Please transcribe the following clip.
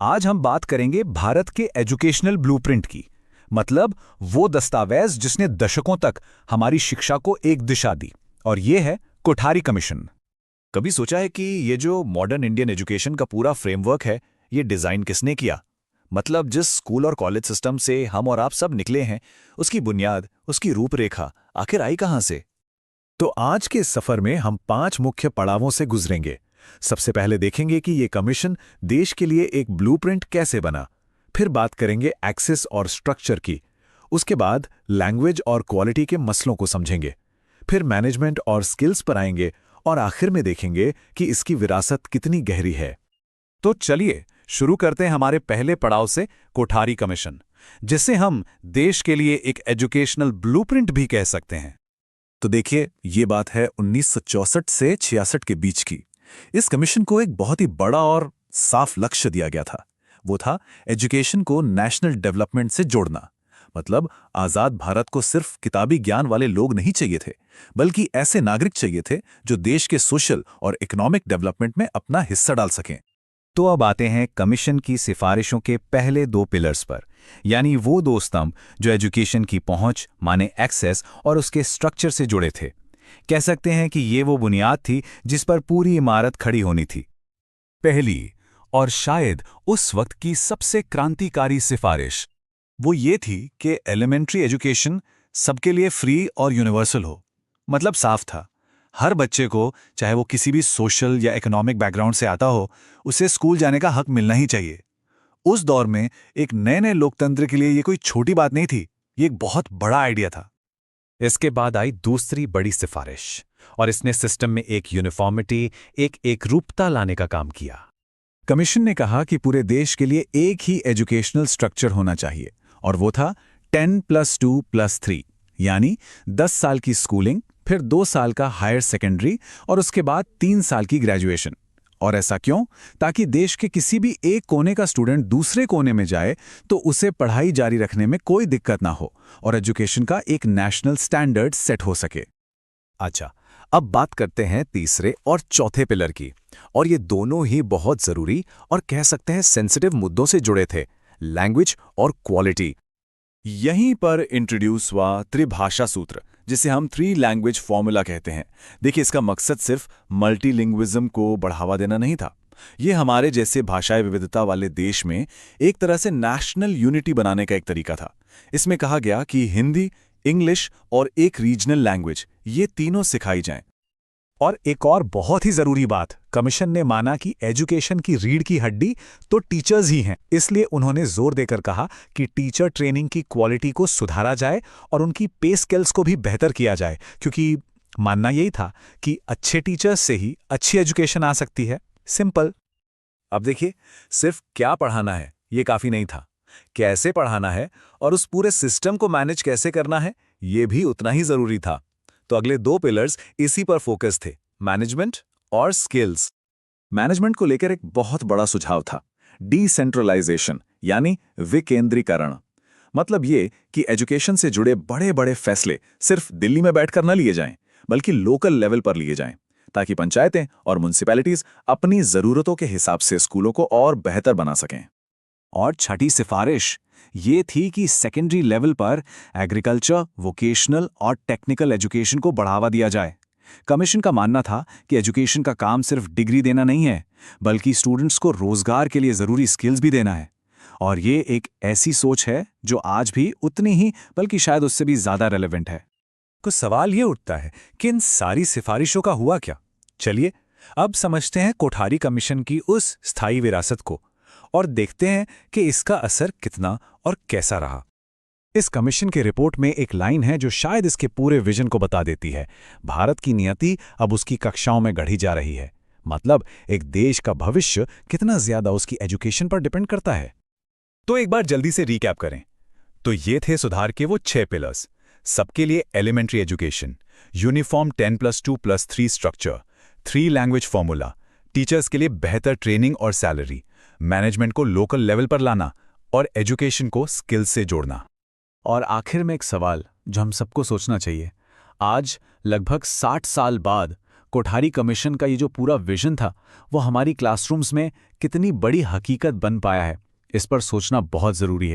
आज हम बात करेंगे भारत के एजुकेशनल ब्लूप्रिंट की। मतलब वो दस्तावेज जिसने दशकों तक हमारी शिक्षा को एक दिशा दी। और ये है कोठारी कमीशन। कभी सोचा है कि ये जो मॉडर्न इंडियन एजुकेशन का पूरा फ्रेमवर्क है, ये डिजाइन किसने किया? मतलब जिस स्कूल और कॉलेज सिस्टम से हम और आप सब निकले हैं, उसकी बुनियाद, उसकी रूपरेखा आखिर आई कहां से? तो आज के इस सफर में हम 5 मुख्य पड़ावों से गुजरेंगे। सबसे पहले देखेंगे कि ये कमीशन देश के लिए एक ब्लूप्रिंट कैसे बना। फिर बात करेंगे एक्सेस और स्ट्रक्चर की। उसके बाद लैंग्वेज और क्वालिटी के मसलों को समझेंगे। फिर मैनेजमेंट और स्किल्स पर आएंगे और आखिर में देखेंगे कि इसकी विरासत कितनी गहरी है। तो चलिए शुरू करते हैं हमारे पहले पड़ाव से, कोठारी कमीशन, जिसे हम देश के लिए एक एजुकेशनल ब्लूप्रिंट भी कह सकते हैं। तो देखिए, ये बात है 1964 से 66 के बीच की। इस कमीशन को एक बहुत ही बड़ा और साफ लक्ष्य दिया गया था। वो था एजुकेशन को नेशनल डेवलपमेंट से जोड़ना। मतलब आजाद भारत को सिर्फ किताबी ज्ञान वाले लोग नहीं चाहिए थे, बल्कि ऐसे नागरिक चाहिए थे जो देश के सोशल और इकोनॉमिक डेवलपमेंट में अपना हिस्सा डाल सकें। तो अब आते हैं कमीशन की सिफारिशों के पहले 2 पिलर्स पर, यानी वो 2 स्तंभ जो एजुकेशन की पहुंच माने एक्सेस और उसके स्ट्रक्चर से जुड़े थे। कह सकते हैं कि ये वो बुनियाद थी जिस पर पूरी इमारत खड़ी होनी थी। पहली और शायद उस वक्त की सबसे क्रांतिकारी सिफारिश वो ये थी कि एलिमेंट्री एजुकेशन सबके लिए फ्री और यूनिवर्सल हो। मतलब साफ था, हर बच्चे को, चाहे वो किसी भी सोशल या इकोनॉमिक बैकग्राउंड से आता हो, उसे स्कूल जाने का हक मिलना ही चाहिए। उस दौर में एक नए लोकतंत्र के लिए ये कोई छोटी बात नहीं थी, ये एक बहुत बड़ा आइडिया था। इसके बाद आई दूसरी बड़ी सिफारिश, और इसने सिस्टम में एक यूनिफॉर्मिटी, एक एकरूपता लाने का काम किया। कमीशन ने कहा कि पूरे देश के लिए एक ही एजुकेशनल स्ट्रक्चर होना चाहिए, और वो था 10+2+3, यानी 10 साल की स्कूलिंग, फिर 2 साल का हायर सेकेंडरी और उसके बाद 3 साल की ग्रेजुएशन। और ऐसा क्यों? ताकि देश के किसी भी एक कोने का स्टूडेंट दूसरे कोने में जाए तो उसे पढ़ाई जारी रखने में कोई दिक्कत ना हो और एजुकेशन का एक नेशनल स्टैंडर्ड सेट हो सके। अच्छा, अब बात करते हैं तीसरे और चौथे पिलर की, और ये दोनों ही बहुत जरूरी और कह सकते हैं सेंसिटिव मुद्दों से जुड़े थे, लैंग्वेज और क्वालिटी। यहीं पर इंट्रोड्यूस हुआ त्रिभाषा सूत्र, जिसे हम 3 लैंग्वेज फॉर्मूला कहते हैं। देखिए, इसका मकसद सिर्फ मल्टीलिंग्विज्म को बढ़ावा देना नहीं था। ये हमारे जैसे भाषाई विविधता वाले देश में एक तरह से नेशनल यूनिटी बनाने का एक तरीका था। इसमें कहा गया कि हिंदी, इंग्लिश और एक रीजनल लैंग्वेज, ये तीनों सिखाई जाएं। और एक और बहुत ही जरूरी बात, कमीशन ने माना कि एजुकेशन की रीढ़ की हड्डी तो टीचर्स ही हैं। इसलिए उन्होंने जोर देकर कहा कि टीचर ट्रेनिंग की क्वालिटी को सुधारा जाए और उनकी पे स्किल्स को भी बेहतर किया जाए, क्योंकि मानना यही था कि अच्छे टीचर्स से ही अच्छी एजुकेशन आ सकती है। सिंपल। अब देखिए, सिर्फ क्या पढ़ाना है ये काफी नहीं था, कैसे पढ़ाना है और उस पूरे सिस्टम को मैनेज कैसे करना है, ये भी उतना ही जरूरी था। तो अगले 2 पिलर्स इसी पर फोकस थे, मैनेजमेंट और स्किल्स। मैनेजमेंट को लेकर एक बहुत बड़ा सुझाव था, डिसेंट्रलाइजेशन, यानी विकेंद्रीकरण। मतलब ये कि एजुकेशन से जुड़े बड़े बड़े फैसले सिर्फ दिल्ली में बैठकर न लिए जाएं, बल्कि लोकल लेवल पर लिए जाएं, ताकि पंचायतें और म्युनिसिपैलिटीज अपनी जरूरतों के हिसाब से स्कूलों को और बेहतर बना सकें। और छठी सिफारिश ये थी कि सेकेंडरी लेवल पर एग्रीकल्चर, वोकेशनल और टेक्निकल एजुकेशन को बढ़ावा दिया जाए। कमीशन का मानना था कि एजुकेशन का काम सिर्फ डिग्री देना नहीं है, बल्कि स्टूडेंट्स को रोजगार के लिए जरूरी स्किल्स भी देना है। और ये एक ऐसी सोच है जो आज भी उतनी ही, बल्कि शायद उससे भी ज्यादा रेलेवेंट है। कुछ सवाल ये उठता है कि इन सारी सिफारिशों का हुआ क्या। चलिए अब समझते हैं कोठारी कमीशन की उस स्थायी विरासत को और देखते हैं कि इसका असर कितना और कैसा रहा। इस कमीशन के रिपोर्ट में एक लाइन है जो शायद इसके पूरे विजन को बता देती है। भारत की नियति अब उसकी कक्षाओं में गढ़ी जा रही है। मतलब एक देश का भविष्य कितना ज्यादा उसकी एजुकेशन पर डिपेंड करता है। तो एक बार जल्दी से रिकैप करें। तो ये थे सुधार के वो 6 पिलर्स। सबके लिए elementary education, uniform 10+2+3 structure, 3 language formula, teachers के लिए बेहतर ट्रेनिंग और सैलरी, मैनेजमेंट को लोकल लेवल पर लाना और एजुकेशन को स्किल्स से जोड़ना। और आखिर में एक सवाल जो हम सबको सोचना चाहिए। आज लगभग 60 साल बाद कोठारी कमीशन का ये जो पूरा विजन था वो हमारी क्लासरूम्स में कितनी बड़ी हकीकत बन पाया है, इस पर सोचना बहुत ज़रूरी है।